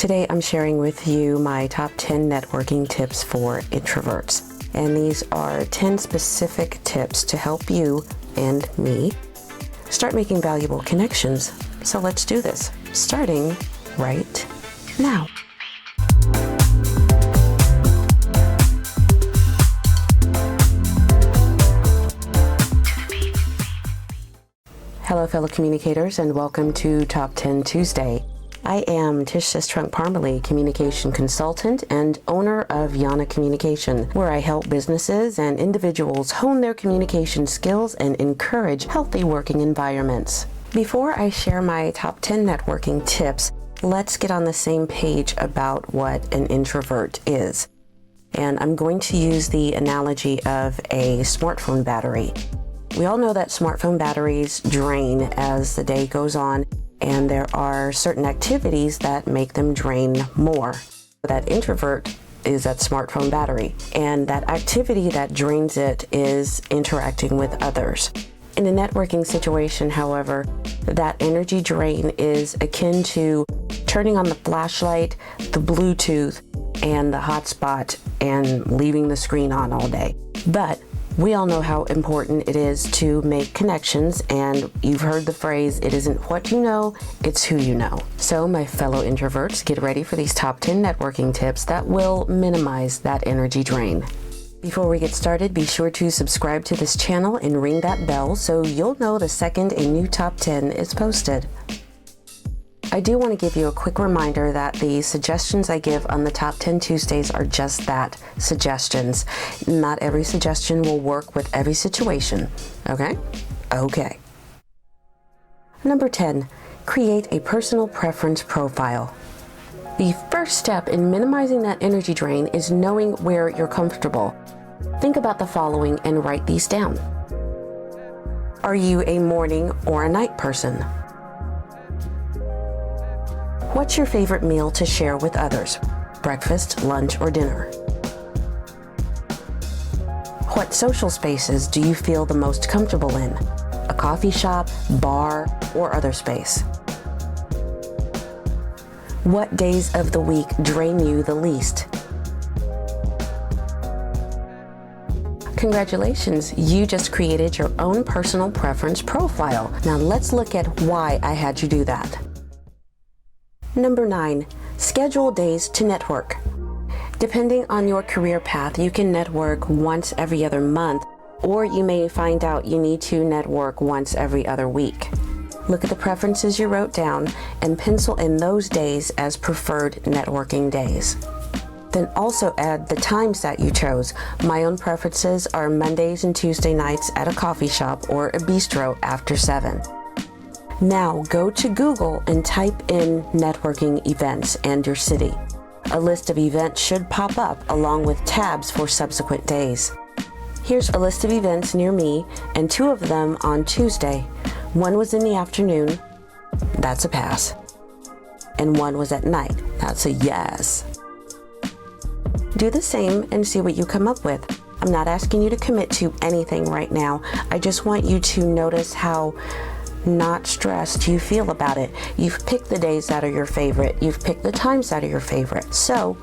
Today I'm sharing with you my top 10 networking tips for introverts. And these are 10 specific tips to help you and me start making valuable connections. So let's do this, starting right now. Hello fellow communicators, and welcome to Top 10 Tuesday. I am Tish Parmalee, communication consultant and owner of YANA Communication, where I help businesses and individuals hone their communication skills and encourage healthy working environments. Before I share my top 10 networking tips, let's get on the same page about what an introvert is. And I'm going to use the analogy of a smartphone battery. We all know that smartphone batteries drain as the day goes on, and there are certain activities that make them drain more. That introvert is that smartphone battery, and that activity that drains it is interacting with others. In a networking situation, however, that energy drain is akin to turning on the flashlight, the Bluetooth, and the hotspot and leaving the screen on all day. But we all know how important it is to make connections, and you've heard the phrase, it isn't what you know, it's who you know. So my fellow introverts, get ready for these top 10 networking tips that will minimize that energy drain. Before we get started, be sure to subscribe to this channel and ring that bell so you'll know the second a new top 10 is posted. I do want to give you a quick reminder that the suggestions I give on the Top 10 Tuesdays are just that, suggestions. Not every suggestion will work with every situation, okay? Okay. Number 10, create a personal preference profile. The first step in minimizing that energy drain is knowing where you're comfortable. Think about the following and write these down. Are you a morning or a night person? What's your favorite meal to share with others? Breakfast, lunch, or dinner? What social spaces do you feel the most comfortable in? A coffee shop, bar, or other space? What days of the week drain you the least? Congratulations, you just created your own personal preference profile. Now let's look at why I had you do that. Number 9, schedule days to network. Depending on your career path, you can network once every other month, or you may find out you need to network once every other week. Look at the preferences you wrote down and pencil in those days as preferred networking days. Then also add the times that you chose. My own preferences are Mondays and Tuesday nights at a coffee shop or a bistro after 7. Now go to Google and type in networking events and your city. A list of events should pop up along with tabs for subsequent days. Here's a list of events near me, and 2 of them on Tuesday. One was in the afternoon, that's a pass. And one was at night, that's a yes. Do the same and see what you come up with. I'm not asking you to commit to anything right now. I just want you to notice how not stressed you feel about it. You've picked the days that are your favorite. You've picked the times that are your favorite. So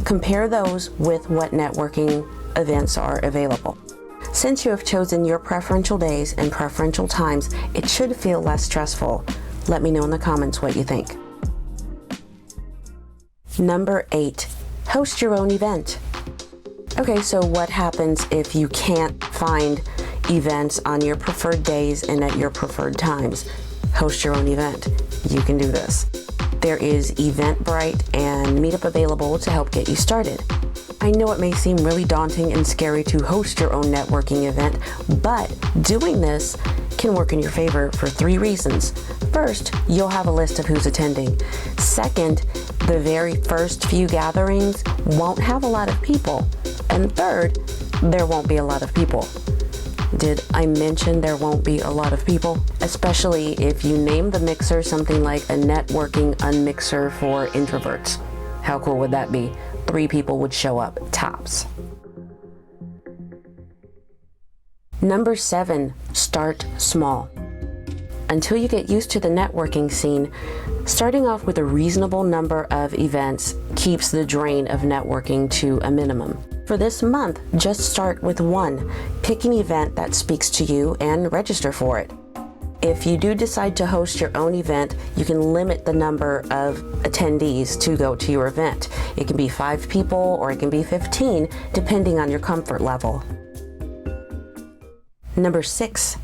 compare those with what networking events are available. Since you have chosen your preferential days and preferential times, it should feel less stressful. Let me know in the comments what you think. Number 8, host your own event. Okay, so what happens if you can't find events on your preferred days and at your preferred times? Host your own event. You can do this. There is Eventbrite and Meetup available to help get you started. I know it may seem really daunting and scary to host your own networking event, but doing this can work in your favor for 3 reasons. First, you'll have a list of who's attending. Second, the very first few gatherings won't have a lot of people. And third, there won't be a lot of people. Did I mention there won't be a lot of people? Especially if you name the mixer something like a networking unmixer for introverts. How cool would that be? 3 people would show up, tops. Number 7, start small. Until you get used to the networking scene, Starting off with a reasonable number of events keeps the drain of networking to a minimum. For this month, just start with one. Pick an event that speaks to you and register for it. If you do decide to host your own event, you can limit the number of attendees to go to your event. It can be 5 people or it can be 15, depending on your comfort level. Number 6,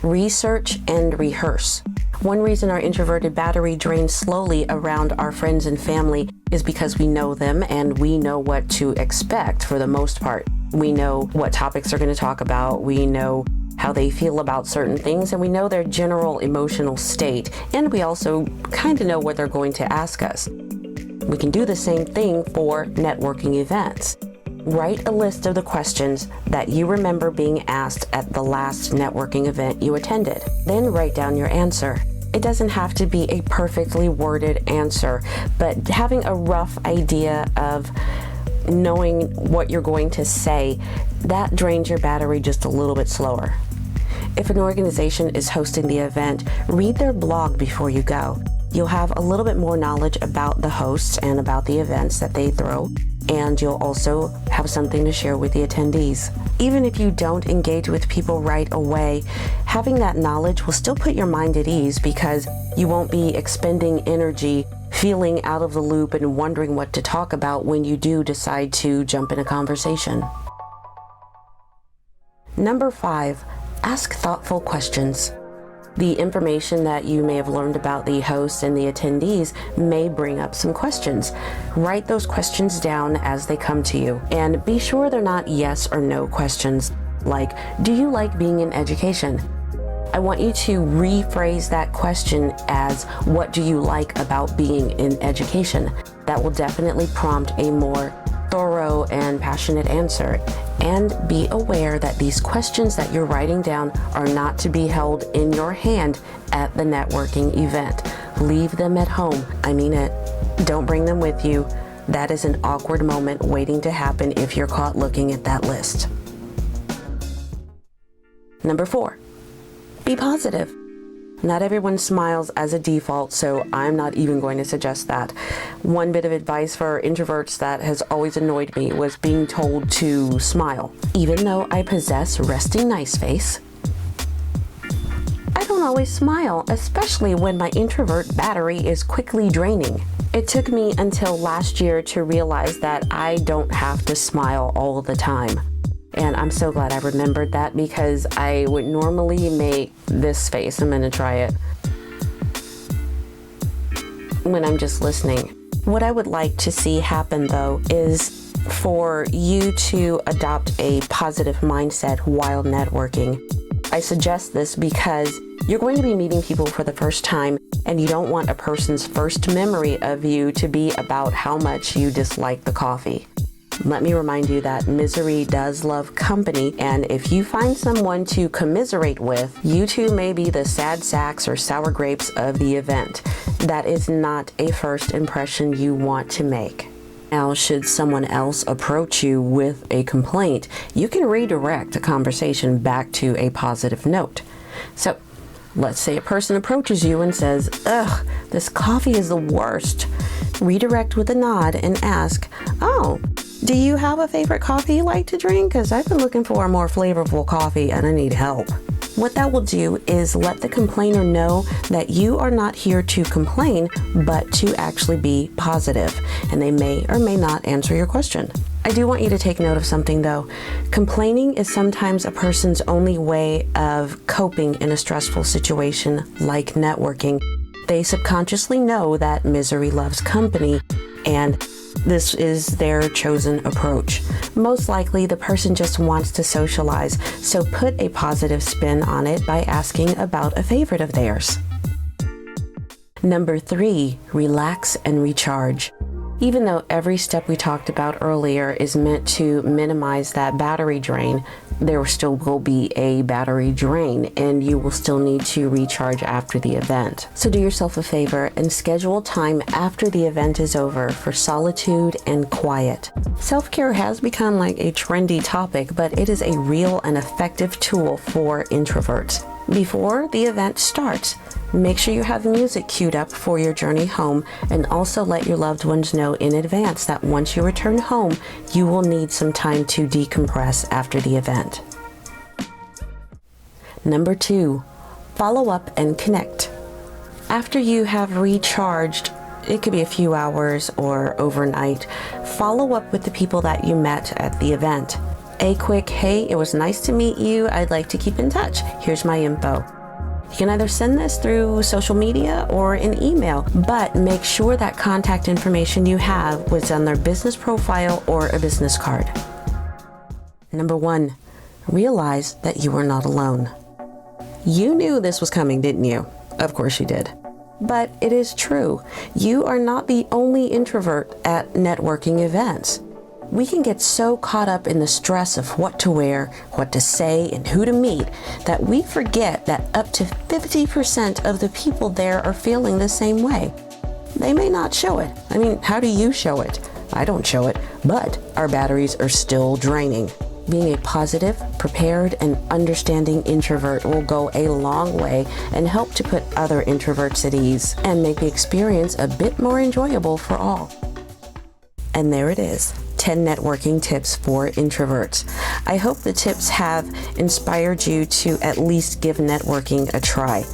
research and rehearse. One reason our introverted battery drains slowly around our friends and family is because we know them and we know what to expect for the most part. We know what topics they're going to talk about. We know how they feel about certain things, and we know their general emotional state, and we also kind of know what they're going to ask us. We can do the same thing for networking events. Write a list of the questions that you remember being asked at the last networking event you attended. Then write down your answer. It doesn't have to be a perfectly worded answer, but having a rough idea of knowing what you're going to say, that drains your battery just a little bit slower. If an organization is hosting the event, read their blog before you go. You'll have a little bit more knowledge about the hosts and about the events that they throw, and you'll also have something to share with the attendees. Even if you don't engage with people right away, having that knowledge will still put your mind at ease because you won't be expending energy feeling out of the loop and wondering what to talk about when you do decide to jump in a conversation. Number 5, ask thoughtful questions. The information that you may have learned about the host and the attendees may bring up some questions. Write those questions down as they come to you, and be sure they're not yes or no questions, like, do you like being in education? I want you to rephrase that question as, what do you like about being in education? That will definitely prompt a more thorough and passionate answer. And be aware that these questions that you're writing down are not to be held in your hand at the networking event. Leave them at home. I mean it. Don't bring them with you. That is an awkward moment waiting to happen if you're caught looking at that list. Number 4, be positive. Not everyone smiles as a default, so I'm not even going to suggest that. One bit of advice for introverts that has always annoyed me was being told to smile. Even though I possess resting nice face, I don't always smile, especially when my introvert battery is quickly draining. It took me until last year to realize that I don't have to smile all the time. And I'm so glad I remembered that because I would normally make this face. I'm going to try it when I'm just listening. What I would like to see happen, though, is for you to adopt a positive mindset while networking. I suggest this because you're going to be meeting people for the first time, and you don't want a person's first memory of you to be about how much you dislike the coffee. Let me remind you that misery does love company, and if you find someone to commiserate with, you too may be the sad sacks or sour grapes of the event. That is not a first impression you want to make. Now, should someone else approach you with a complaint, you can redirect a conversation back to a positive note. So, let's say a person approaches you and says, "Ugh, this coffee is the worst." Redirect with a nod and ask, "Oh, do you have a favorite coffee you like to drink? Because I've been looking for a more flavorful coffee and I need help." What that will do is let the complainer know that you are not here to complain, but to actually be positive, and they may or may not answer your question. I do want you to take note of something though. Complaining is sometimes a person's only way of coping in a stressful situation like networking. They subconsciously know that misery loves company, and this is their chosen approach. Most likely, the person just wants to socialize, so put a positive spin on it by asking about a favorite of theirs. Number 3, relax and recharge. Even though every step we talked about earlier is meant to minimize that battery drain, there still will be a battery drain and you will still need to recharge after the event. So do yourself a favor and schedule time after the event is over for solitude and quiet. Self-care has become like a trendy topic, but it is a real and effective tool for introverts. Before the event starts, make sure you have music queued up for your journey home, and also let your loved ones know in advance that once you return home, you will need some time to decompress after the event. Number 2, follow up and connect. After you have recharged, it could be a few hours or overnight, follow up with the people that you met at the event. A quick, hey, it was nice to meet you. I'd like to keep in touch. Here's my info. You can either send this through social media or an email, but make sure that contact information you have was on their business profile or a business card. Number 1, realize that you are not alone. You knew this was coming, didn't you? Of course you did. But it is true. You are not the only introvert at networking events. We can get so caught up in the stress of what to wear, what to say, and who to meet that we forget that up to 50% of the people there are feeling the same way. They may not show it. I mean, how do you show it? I don't show it, but our batteries are still draining. Being a positive, prepared, and understanding introvert will go a long way and help to put other introverts at ease and make the experience a bit more enjoyable for all. And there it is, 10 networking tips for introverts. I hope the tips have inspired you to at least give networking a try.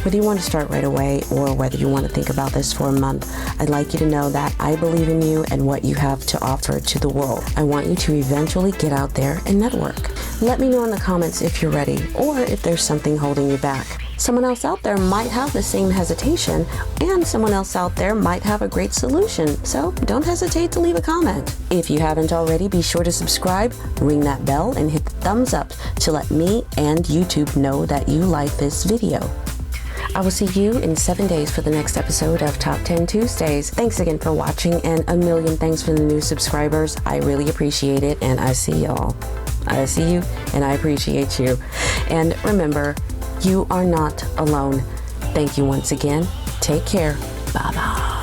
Whether you want to start right away or whether you want to think about this for a month, I'd like you to know that I believe in you and what you have to offer to the world. I want you to eventually get out there and network. Let me know in the comments if you're ready or if there's something holding you back. Someone else out there might have the same hesitation, and someone else out there might have a great solution, so don't hesitate to leave a comment. If you haven't already, be sure to subscribe, ring that bell, and hit the thumbs up to let me and YouTube know that you like this video. I will see you in 7 days for the next episode of Top 10 Tuesdays. Thanks again for watching, and a million thanks for the new subscribers. I really appreciate it, and I see y'all. I see you, and I appreciate you. And remember, you are not alone. Thank you once again. Take care. Bye-bye.